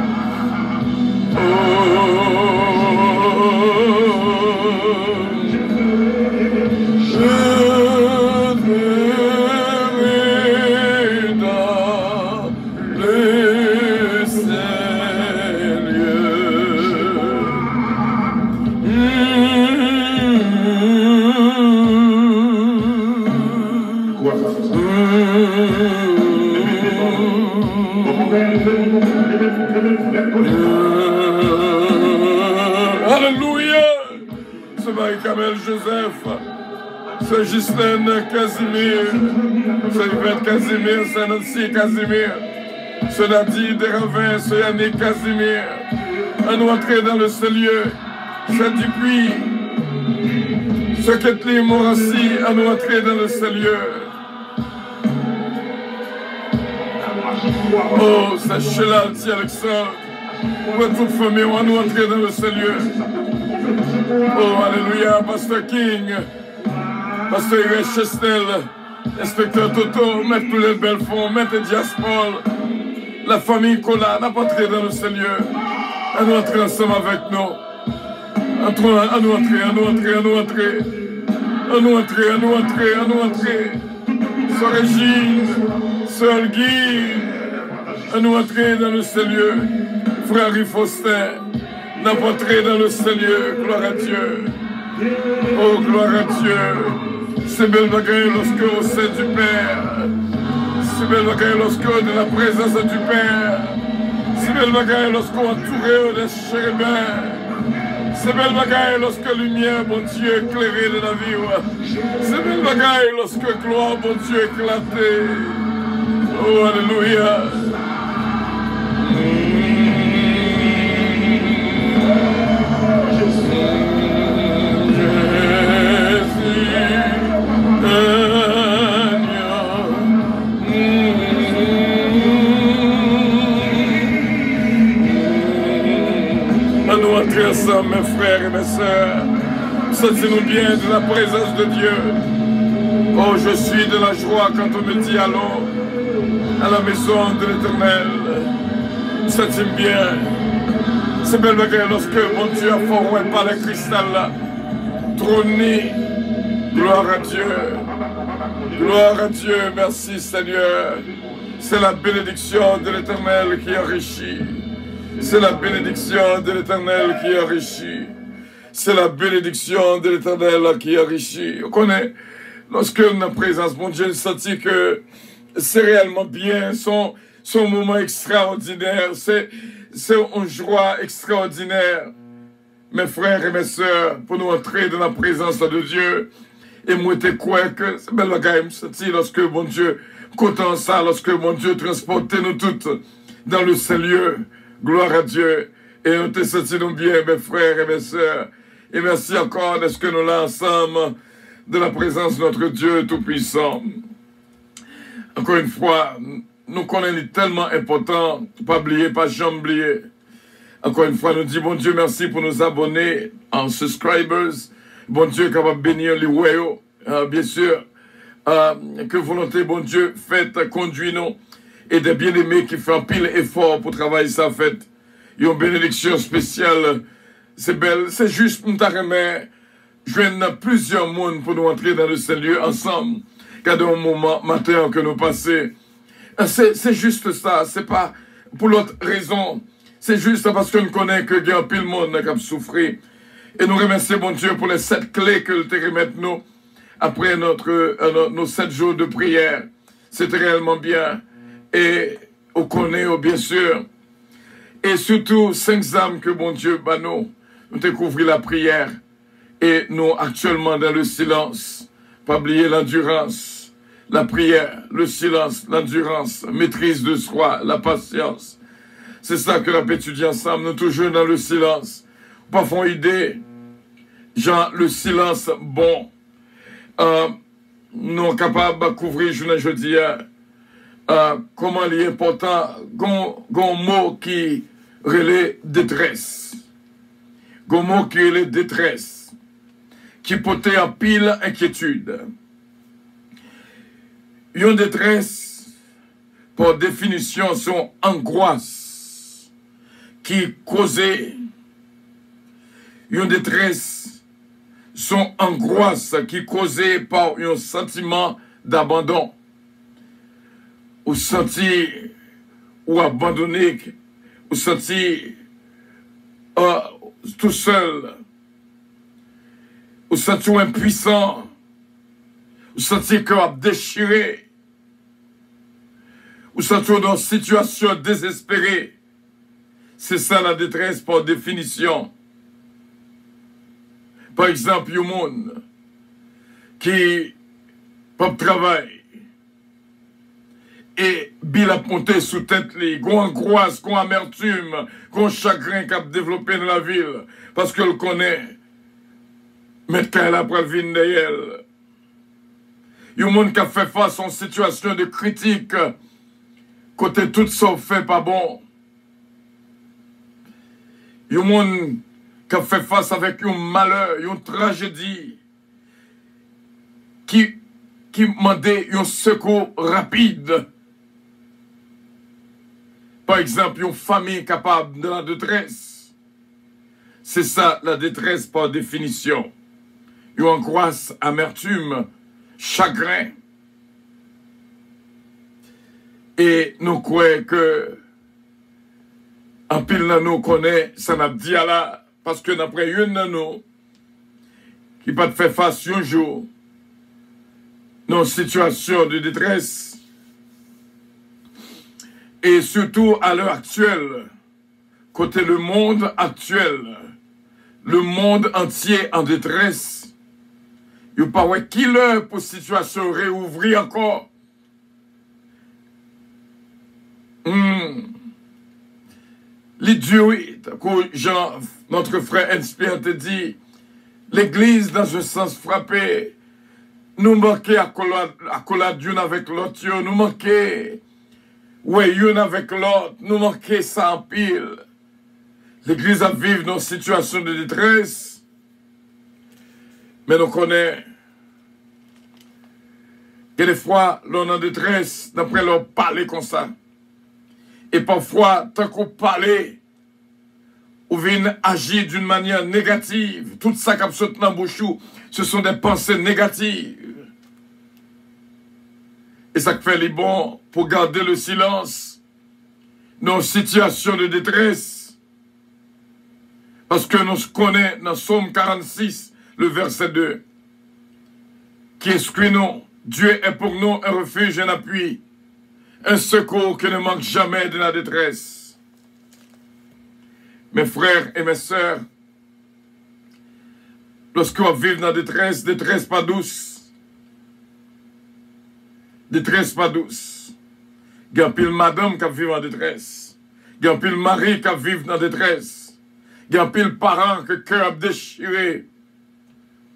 Alléluia. Ce Marie-Camel Joseph, ce Ghislaine Casimir, ce Yvette Casimir, ce Nancy Casimir, ce Nadie Desravins, ce Yannick Casimir, à nous entrer dans le Seigneur, ce Dupuis, ce Kathleen Morassi, à nous entrer dans le Seigneur. Oh, c'est Shelalti Alexandre, pour toute famille, on va nous entrer dans le Seigneur. Oh, alléluia, Pasteur King, Pasteur Irène Chestel, Inspecteur Toto, Maître Poulel Belfond, Maître Diaspol, la famille Cola, n'a pas entré dans le Seigneur. À nous entrer ensemble avec nous. Entrons, à nous entrer, à nous entrer, à nous entrer. À nous entrer, à nous entrer, à nous entrer. Sœur Régine, Sœur Guy, à nous entrer dans le Seigneur. Frère Faustin, n'a pas entré dans le Seigneur. Gloire à Dieu. Oh, gloire à Dieu. C'est belle bagaille lorsque au sein du Père. C'est belle bagaille lorsque de la présence du Père. C'est belle bagaille lorsqu'on entouré des chérubins. C'est belle bagaille lorsque lumière, mon Dieu, éclairée de la vie. C'est belle bagaille lorsque gloire, mon Dieu, éclatée. Oh, alléluia. frères et mes sœurs. Sentez-nous bien de la présence de Dieu. Oh, je suis de la joie quand on me dit allons à la maison de l'Éternel. Sentez-moi bien. C'est belle bagarre lorsque mon Dieu a formé par le cristal là. Trôné. Gloire à Dieu. Gloire à Dieu. Merci Seigneur. C'est la bénédiction de l'Éternel qui enrichit. C'est la bénédiction de l'Éternel qui enrichit. C'est la bénédiction de l'Éternel qui enrichit. On connaît, lorsque nous sommes en présence, mon Dieu, senti que c'est réellement bien, son moment extraordinaire, c'est une joie extraordinaire. Mes frères et mes sœurs, pour nous entrer dans la présence de Dieu, et moi, je crois que c'est belle bagaille, senti lorsque mon Dieu, content ça, lorsque mon Dieu transportait nous toutes dans le Saint-Lieu. Gloire à Dieu. Et nous te sentons bien, mes frères et mes sœurs. Et merci encore de ce que nous là ensemble, de la présence de notre Dieu Tout-Puissant. Encore une fois, nous connaissons tellement important, pas oublier, pas jamais oublier. Encore une fois, nous disons, bon Dieu, merci pour nous abonner en subscribers. Bon Dieu, capable de bénir les royaux. Bien sûr, que volonté, bon Dieu, faites, conduis-nous. Et des bien-aimés qui font un pile effort pour travailler ça, faites. Ils ont une bénédiction spéciale. C'est belle. C'est juste, nous t'arrêter. Je viens plusieurs mondes pour nous entrer dans le Saint-Lieu ensemble. Quand un moment matin que nous passons. C'est juste ça. C'est pas pour l'autre raison. C'est juste parce qu'on connaît que il y a un pile monde qui a souffert. Et nous remercions mon Dieu pour les 7 clés que tu remettes nous après nos 7 jours de prière. C'était réellement bien. Et on connaît, bien sûr. Et surtout, 5 âmes que mon Dieu bat nous découvrir la prière. Et nous, actuellement, dans le silence, pas oublier l'endurance, la prière, le silence, l'endurance, maîtrise de soi, la patience. C'est ça que l'on peut étudier ensemble. Nous toujours dans le silence. Pas font idée, genre le silence bon. Nous sommes capables de couvrir, je dis, comment il est important, un mot qui relève détresse. Un mot qui relève détresse. Qui portait en pile inquiétude. Une détresse, par définition, son angoisse qui causait une détresse, son angoisse qui causait par un sentiment d'abandon. Ou senti ou abandonné, ou senti tout seul, ou senti impuissant, ou senti que déchiré, ou senti dans une situation désespérée. C'est ça la détresse par définition. Par exemple, il y a un monde qui pas de travail. Et Bill a monté sous tête li, qu'on angoisse, qu'on amertume, qu'on chagrin qu'a développé dans la ville, parce qu'elle connaît, mais qu'elle a pas vu d'elle. Il y a un monde qui a fait face à une situation de critique, côté tout ça fait pas bon. Il y a un monde qui a fait face avec un malheur, une tragédie, qui demandait un secours rapide. Par exemple, une famille capable de la détresse. C'est ça, la détresse par définition. Une angoisse, amertume, chagrin. Et nous croyons que, en pile de nous connaît, ça n'a dit à la, parce que d'après une de nous, qui pas fait face un jour, dans une situation de détresse, et surtout à l'heure actuelle, côté le monde actuel, le monde entier en détresse, il n'y a pas qui l'heure pour situation réouvrir encore. L'idiot, que Jean, notre frère Inspire te dit, l'église dans un sens frappé, nous manquons accolade d'une avec l'autre, nous manquons, ouais, une avec l'autre, nous manquons ça en pile. L'Église a vécu dans une situation de détresse, mais nous connaissons que des fois, l'on est en détresse, d'après leur parler comme ça. Et parfois, tant qu'on parle, ou vient agir d'une manière négative, tout ça qui saute dans la bouche, ce sont des pensées négatives. Et ça fait les bons pour garder le silence dans une situation de détresse. Parce que nous connaissons dans Psaume 46, le verset 2, qui inscrit nous, Dieu est pour nous un refuge, un appui, un secours qui ne manque jamais de la détresse. Mes frères et mes sœurs, lorsqu'on vit dans la détresse, détresse pas douce. Détresse pas douce. Il y a un pile madame qui vit en détresse. Il y a un pile mari qui vit dans la détresse. Il y a un pile parent que le cœur a déchiré.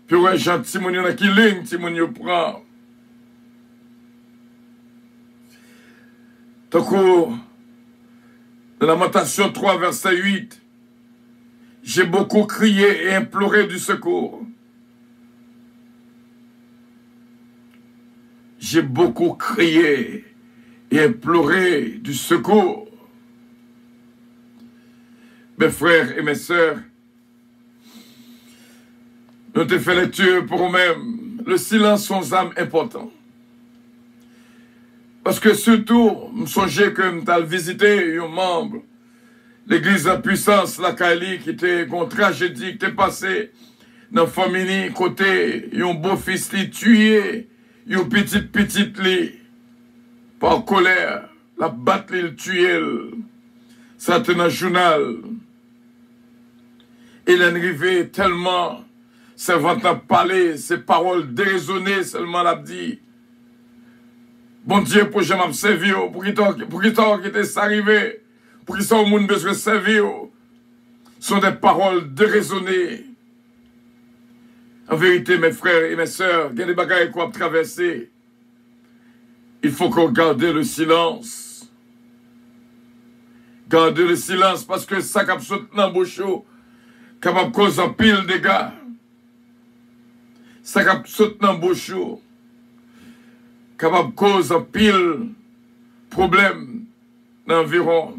Puis ouais, gentil, mon yon a qui ligne, ti mon yon prend. Donc, dans Lamentation 3, verset 8, j'ai beaucoup crié et imploré du secours. J'ai beaucoup crié et imploré du secours. Mes frères et mes sœurs, nous te fait lecture pour nous-mêmes. Le silence sans âme important. Parce que surtout, je songeais que je t'ai visité un membre, l'église de puissance, la Kali, qui était une tragédie, qui était passée dans la famille, côté, un beau-fils li tué, un petit li, par colère, la batte li le tué, ça était dans le journal. Il est arrivé tellement, servant à parler, ses paroles déraisonnées, seulement l'a dit. Bon Dieu, pour que je m'en servi, pour qu'il t'est arrivé, pour qu'il soit au monde besoin de servir, sont des paroles déraisonnées. En vérité, mes frères et mes sœurs, il y a des bagailles qu'on a traversées. Il faut qu'on garde le silence. Garder le silence parce que ça qui saute dans le bouche, capable de causer un pile de dégâts. Ça qui saute dans le bouche, capable de causer un pile problème dans l'environ.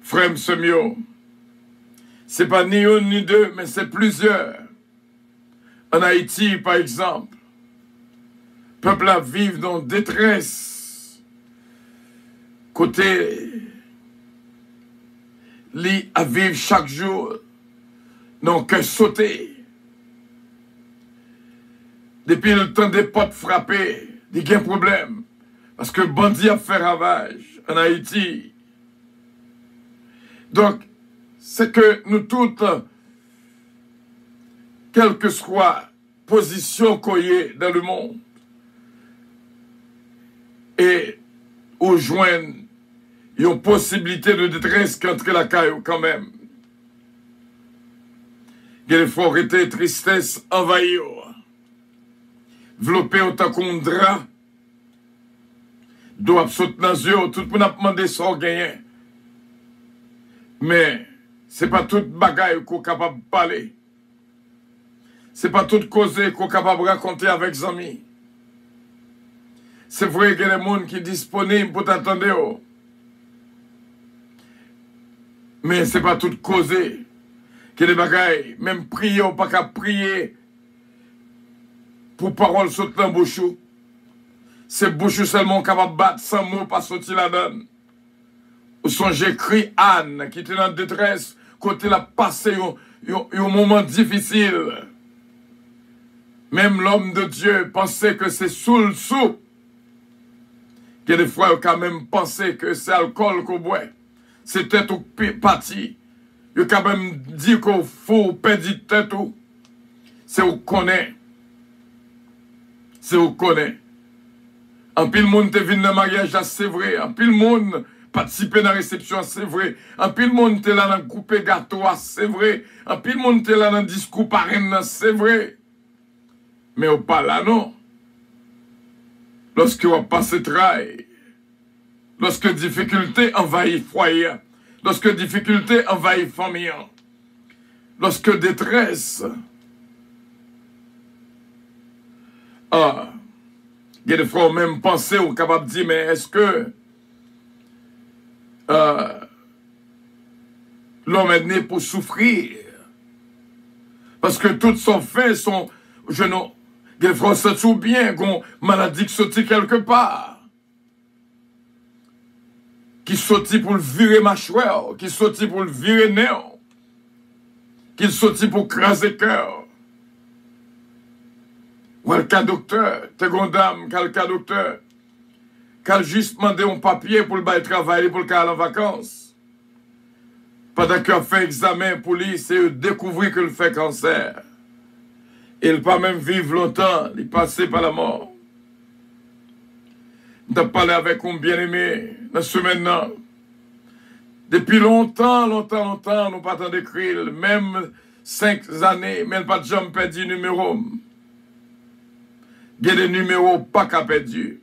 Frère Semio, c'est pas ni un ni deux, mais c'est plusieurs. En Haïti, par exemple, le peuple a vivre dans détresse. Côté, li à vivre chaque jour, non que sauter. Depuis le temps des potes frappés, il y a un problème. Parce que bandit a fait ravage en Haïti. Donc, c'est que nous toutes, quelle que soit position qu'on y ait dans le monde, et où joindre une possibilité de détresse contre la caille quand même. Il y a des fois été tristesse envahie. Vlopé autant qu'on drap, doit sauter dans les yeux, tout le monde a demandé son gain. Mais, ce n'est pas toute bagaille qu'on est capable de parler. Ce n'est pas toute cause qu'on est capable de raconter avec les amis. C'est vrai qu'il y a des gens qui sont disponibles pour t'attendre. Mais ce n'est pas toute cause qu'il y a des bagailles, même prier ou pas qu'à prier, pour parole sauter dans le bouche. C'est bouche seulement capable de battre sans mot pas sortir la donne. Ou son j'écrit Anne qui était en détresse quand elle a passé un moment difficile. Même l'homme de Dieu pensait que c'est sous le sou. Il y a des fois il a quand même pensé que c'est alcool qu'on boit. C'est tête ou parti. Il a quand même dit qu'il faut perdre tête ou. C'est où connaît. C'est où connaît. En pile monde te venu dans le mariage, c'est vrai. En pile monde participer dans la réception, c'est vrai. En pile monde te là dans le couper gâteau, c'est vrai. En pile monde te là dans le discours parrain, c'est vrai. Mais au pas là, non. Lorsque on passe travail, lorsque difficulté envahit foyer, lorsque difficulté envahit famille, lorsque détresse, il y a des fois même penser ou capable de dire, mais est-ce que l'homme est né pour souffrir? Parce que toutes son fait sont, il y a des fois ça tout bien, qu'on maladie qui sortit quelque part, qui sortit pour le virer mâchoire, qui sortit pour le virer néant, qui sortit pour craser cœur. Ou le cas docteur, t'es dame, quel cas docteur, qu'a juste demandé un papier pour le bail travailler pour le cas en vacances. Pendant qu'il a fait examen pour lui, c'est découvrir qu'il fait cancer. Il ne peut pas même vivre longtemps, il est passé par la mort. On a parlé avec un bien-aimé la semaine là. Depuis longtemps, nous n'avons pas tant d'écrire, même 5 années, mais il n'a pas de jamais perdu numéro. Il y a des numéros pas qu'à perdre.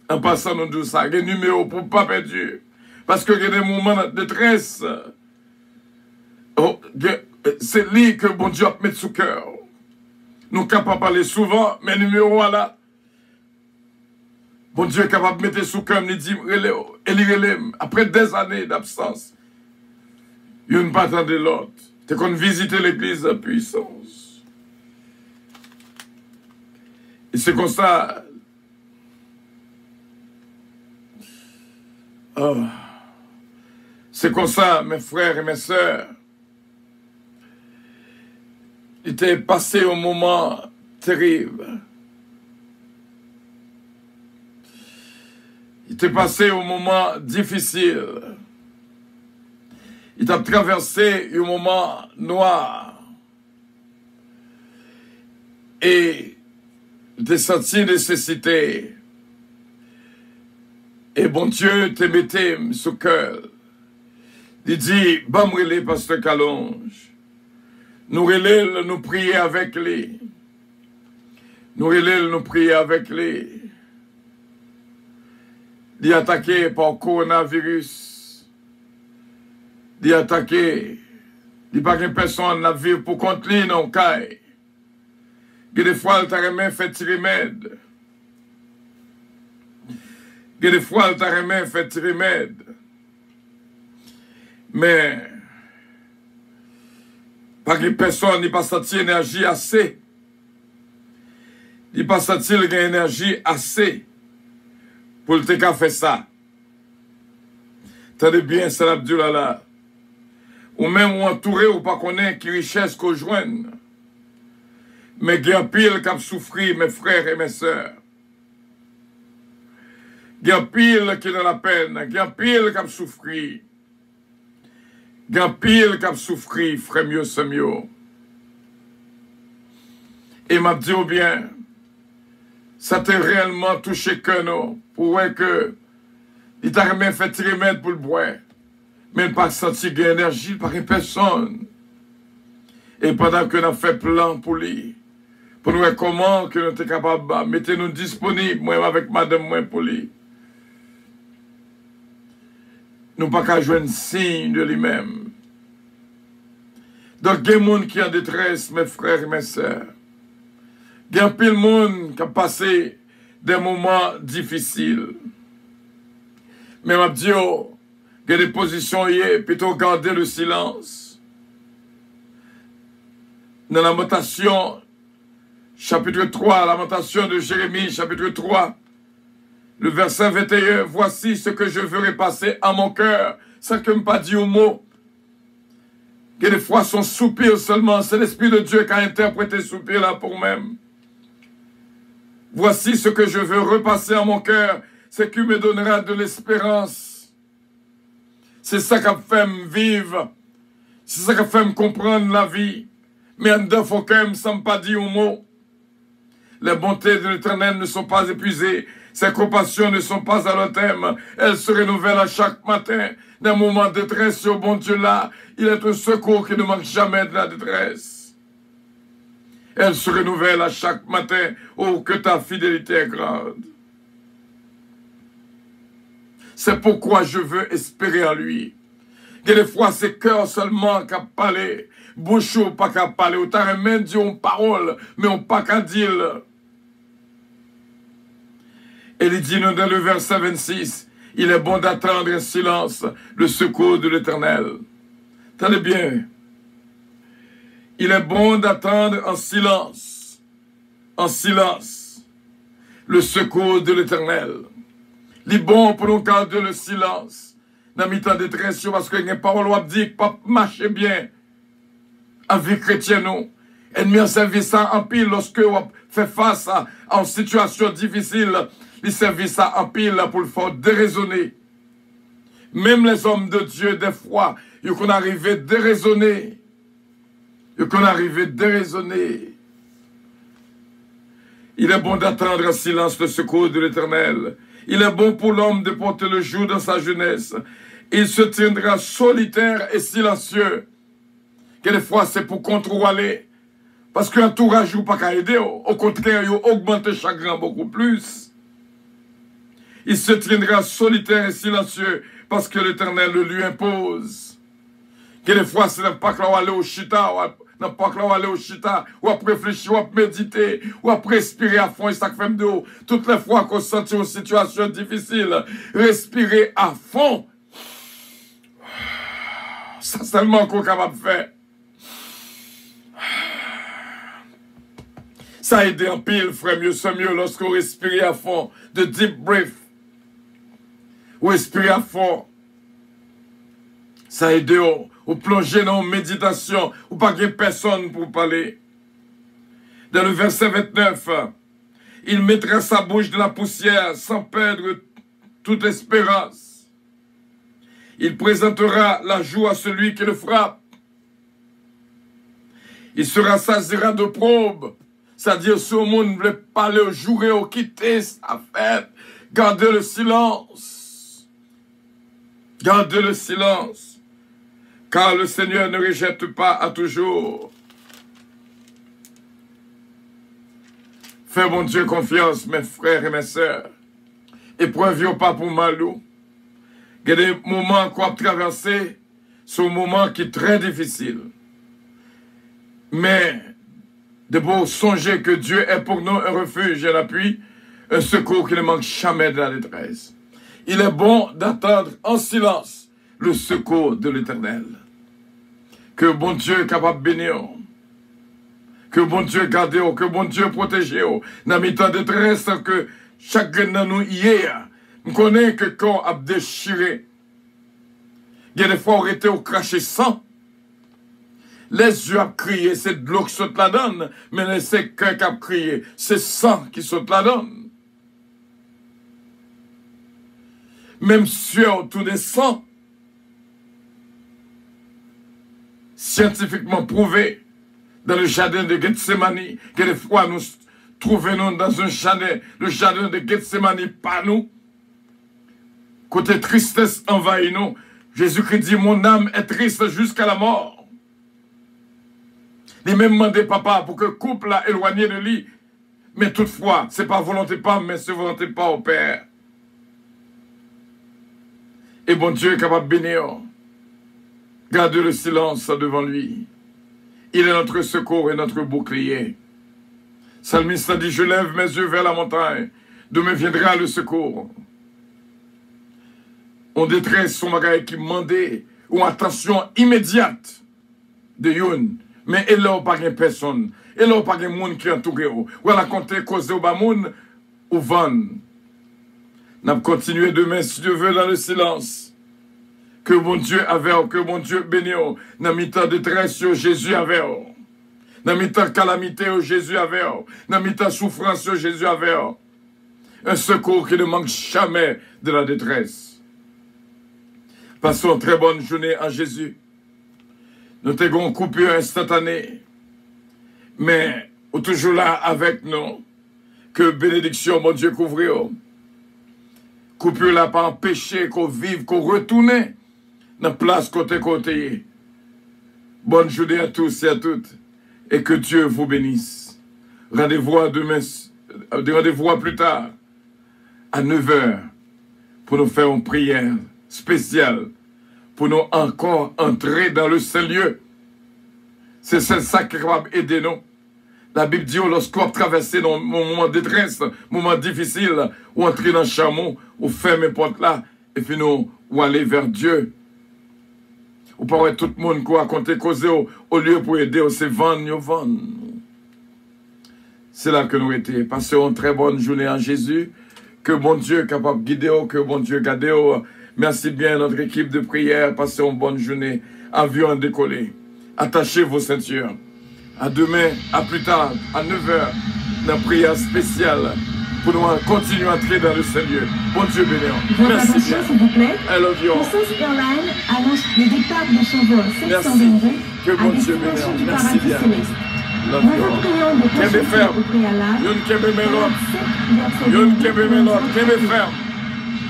En passant, nous disons ça. Il y a des numéros pour pas perdre. Parce qu'il y a des moments de détresse. C'est lui que bon Dieu a mis sous cœur. Nous sommes capables de parler souvent, mais numéro là. Bon Dieu est capable de mettre sous cœur, il dit, après des années d'absence, il ne pas attendre l'autre. C'est qu'on visite l'église de puissance. Et c'est comme ça. C'est comme ça, mes frères et mes sœurs. Il était passé un moment terrible. Il était passé un moment difficile. Il a traversé un moment noir. Et il a senti nécessité. Et bon Dieu te mettait sous cœur. Il dit, bamrele pasteur Calonge. Nous relève, nous prier avec lui. Nous relève, nous prier avec lui. Il est attaqué par coronavirus. Il est attaqué. Il n'y a pas qu'une personne à vivre pour contre lui, non, caille. Il y a des fois, il t'a remis fait remède. Il y a des fois, il t'a remis fait remède. Mais, pas qu'une personne n'a pas senti énergie assez. Il n'a pas senti l'énergie assez pour te faire ça. Tenez bien, c'est l'Abdullah. Ou même ou entouré ou pas connaître qui richesse qu'on joigne. Mais il y a un pile qui a souffert, mes frères et mes sœurs. Il y a un pile qui est dans la peine. Il y a un pile qui a souffert. Il y a un pile qui a souffert, frère mieux, c'est mieux. Et m'a dit bien, ça t'a réellement touché que nous, pour voir que il t'a remis fait remède pour le boire, mais il n'a pas senti d'énergie par une personne. Et pendant que nous avons fait plan pour lui, pour nous voir comment que nous sommes capables de mettre nous disponibles, moi avec madame, moi pour lui. Nous pas qu'à jouer un signe de lui-même. Donc, il y a des gens qui sont en détresse, mes frères et mes sœurs. Il y a plein de monde qui a passé des moments difficiles. Mais je dis, il y a des positions, plutôt garder le silence. Dans la Lamentation, chapitre 3, la Lamentation de Jérémie, chapitre 3, le verset 21, voici ce que je veux passer à mon cœur, ça que me pas dit au mot. Il y a des fois son soupir seulement, c'est l'Esprit de Dieu qui a interprété ce soupir là pour même. Voici ce que je veux repasser à mon cœur, c'est qu'il me donnera de l'espérance. C'est ça qui fait me vivre, c'est ça qui fait me comprendre la vie. Mais en deux fois quand même, ça ne pas dit au mot. Les bontés de l'Éternel ne sont pas épuisées. Ses compassions ne sont pas à leur terme. Elles se renouvellent à chaque matin. Dans un moment de détresse, au bon Dieu là, il est un secours qui ne manque jamais de la détresse. Elles se renouvellent à chaque matin. Oh, que ta fidélité est grande. C'est pourquoi je veux espérer en lui. Que des fois, c'est cœur seulement qui parle, bouche pas qu'à parler, ou t'as même dit une parole, mais on pas qu'à dire. Et il dit nous dans le verset 26, il est bon d'attendre en silence le secours de l'Éternel. Tenez bien. Il est bon d'attendre en silence, le secours de l'Éternel. Il est bon pour nous garder le silence dans mi-temps de détresse parce que les paroles ont dit que pas marcher bien avec chrétien nous. Ennemi a servi ça en pile lorsque on fait face à une situation difficile. Il servi ça en pile pour le faire déraisonner. Même les hommes de Dieu, des fois, ils qu'on arrive à déraisonner. Il est bon d'attendre en silence le secours de l'Éternel. Il est bon pour l'homme de porter le jour dans sa jeunesse. Il se tiendra solitaire et silencieux. Quelquefois, c'est pour contrôler. Parce qu'un entourage ou pas qu'à aider. Au contraire, il augmente le chagrin beaucoup plus. Il se tiendra solitaire et silencieux parce que l'Éternel le lui impose. Quelquefois, ce n'est pas que l'on va aller au chita, n'a pas que l'on va aller au chita, ou à réfléchir, ou à méditer, ou à respirer à fond, et ça fait de haut. Toutes les fois qu'on se sent une situation difficile, respirer à fond. Ça seulement qu'on est capable de faire. Ça aide en pile, frère, mieux c'est mieux lorsqu'on respire à fond, de deep breath. Ou respirer à fond. Ça aide ou plonger dans une méditation, ou pas qu'il y ait personne pour parler. Dans le verset 29, il mettra sa bouche dans la poussière sans perdre toute espérance. Il présentera la joie à celui qui le frappe. Il se rassasiera de probes, c'est-à-dire si le monde veut parler au jour et au quitter sa fête, gardez le silence. Gardez le silence. Car le Seigneur ne rejette pas à toujours. Fais mon Dieu confiance, mes frères et mes sœurs. Éprouvez pas pour malou. Il y a des moments qu'on a traversé, c'est un moment qui est très difficile. Mais, de beau songer que Dieu est pour nous un refuge et un appui, un secours qui ne manque jamais de la détresse. Il est bon d'attendre en silence le secours de l'Éternel. Que bon Dieu est capable de bénir. Que bon Dieu garde, que bon Dieu protège. Dans mes temps de détresse, que chacun de nous hier, nous connaît que quand a déchiré. Il y a des fois, on était au craché sang. Les yeux ont crié, c'est de l'eau qui saute la donne, mais c'est cœur qui a crié, c'est sang qui saute la donne. Même sur tout des sangs, scientifiquement prouvé, dans le jardin de Gethsemane, que des fois nous trouvons dans un jardin, le jardin de Gethsemane, pas nous. Côté tristesse envahit nous, Jésus-Christ dit, mon âme est triste jusqu'à la mort. Il m'a même demandé, papa, pour que le couple l'a éloigné de lui. Mais toutefois, c'est pas volonté pas, mais c'est volonté pas au Père. Et bon Dieu est capable de bénir. Gardez le silence devant lui. Il est notre secours et notre bouclier. Psalmiste a dit, je lève mes yeux vers la montagne. D'où me viendra le secours. On détresse son bagage qui demandait une attention immédiate de Youn. Mais il n'a pas de personne. Il n'a pas de monde qui entoure. Ou elle a compté causer au bamoun ou van. N'a continué demain, si Dieu veut, dans le silence. Que mon Dieu avait, que mon Dieu bénisse. Dans mi-temps de détresse, Jésus avait. Dans mi-temps de calamité, Jésus avait. Dans mi-temps de souffrance, Jésus avait. Un secours qui ne manque jamais de la détresse. Passons une très bonne journée en Jésus. Nous avons une coupure instantanée. Mais, toujours là avec nous. Que bénédiction, mon Dieu, couvre. Coupure là, pas empêcher qu'on vive, qu'on retourne dans la place côté. Bonne journée à tous et à toutes. Et que Dieu vous bénisse. Rendez-vous à demain, rendez-vous à plus tard, à 9 h, pour nous faire une prière spéciale pour nous encore entrer dans le Saint-Lieu. C'est ça qui est capable d'aider nous. La Bible dit, lorsqu'on traverse dans un moment de détresse, un moment difficile, ou entrer dans le chameau, ou fermer porte là, et puis nous, ou aller vers Dieu. Ou pas tout le monde qui a raconté causer au lieu pour aider, c'est vendre. C'est là que nous étions. Passons une très bonne journée en Jésus. Que bon Dieu est capable de guider, que bon Dieu garde. Merci bien notre équipe de prière. Passons une bonne journée. Avion décollé. Attachez vos ceintures. À demain, à plus tard, à 9h, dans la prière spéciale pour nous continuer à entrer dans le Seigneur. Bon Dieu béni. Merci bien. S'il vous plaît. I love you all. Brussels Airlines annonce le départ de son vol Merci. 722 Que bon à Dieu destination bénisse. du Merci paradis bien. céleste. Love Nous you vous all. prions de Kébé consulter ferme. au préalable Yon kebe melot. 47 Yon kebe melot. Kebe ferme.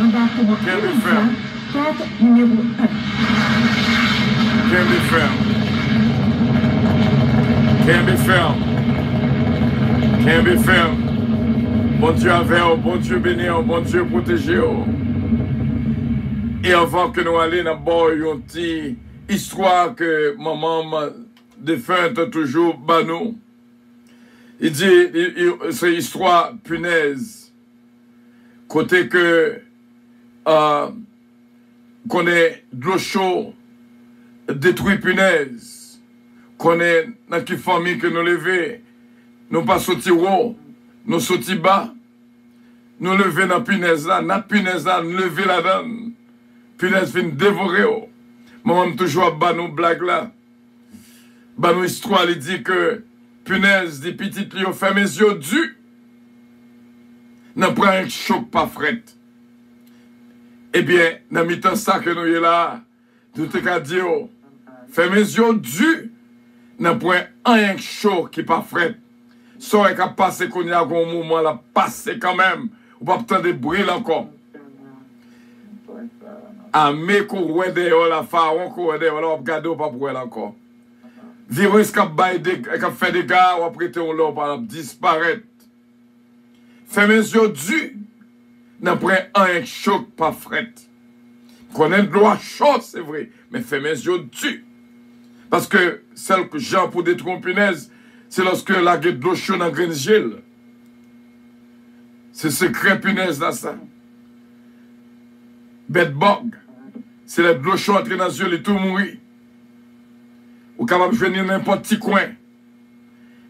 embarquement Kébé immédiat, ferme. porte numéro 1. Kebe ferme. Kebe ferme. Kebe ferme. Bon Dieu avec vous, bon Dieu béni, bon Dieu protégé. Et avant que nous allions d'abord, une petite histoire que maman défunte toujours banou. Il dit, c'est histoire punaise. Côté que qu'on est de l'eau chaude, détruit punaise. Qu'on est dans quelle famille que nous levons, nous pas sorti haut, nous sorti bas. Nous levons dans punaise là, notre punaise là, nous levons là-dedans. Punaise vient dévorer. Maman toujours bas nous blague là. Bah nous histoire, il dit que punaise, des petites lions, fait mes yeux du. N'a pas un choc pas fret. Eh bien, dans mi-temps ça que nous y là, tout est qu'à dire, fait mes yeux du. N'a pas un choc qui pas fret. Ça est qu'à passer qu'on y a un moment là, passer quand même. Ou pas tant de bruit encore. À mes courants de la pharaon, courant de la, on regarde pas pour elle encore. Virus qui a fait des gars, ou après on l'a disparaître. Fait mes yeux du, n'après un choc pas fret. Connaît de l'eau chaude, c'est vrai, mais fait mes yeux du. Parce que celle que j'ai pour détruire une punaise, c'est lorsque la guette de l'eau chaude dans grain de gel. C'est secret punaise là, ça. Bedbug. C'est la de l'eau chaude entrée dans les yeux et tout mourir. Ou capable de venir dans n'importe petit coin.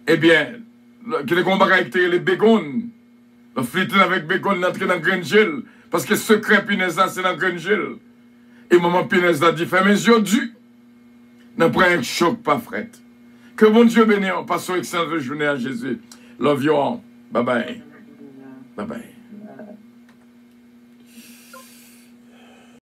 Eh bien, les combats avec les bégons, le flitting avec bégons entrer dans le grain de gel. Parce que secret punaise là, c'est dans le grain de gel. Et maman punaise là dit, fais mes yeux du. N'a pas un choc pas fret. Que bon Dieu bénisse. Passons une excellente journée à Jésus. Love you all. Bye bye. Bye bye.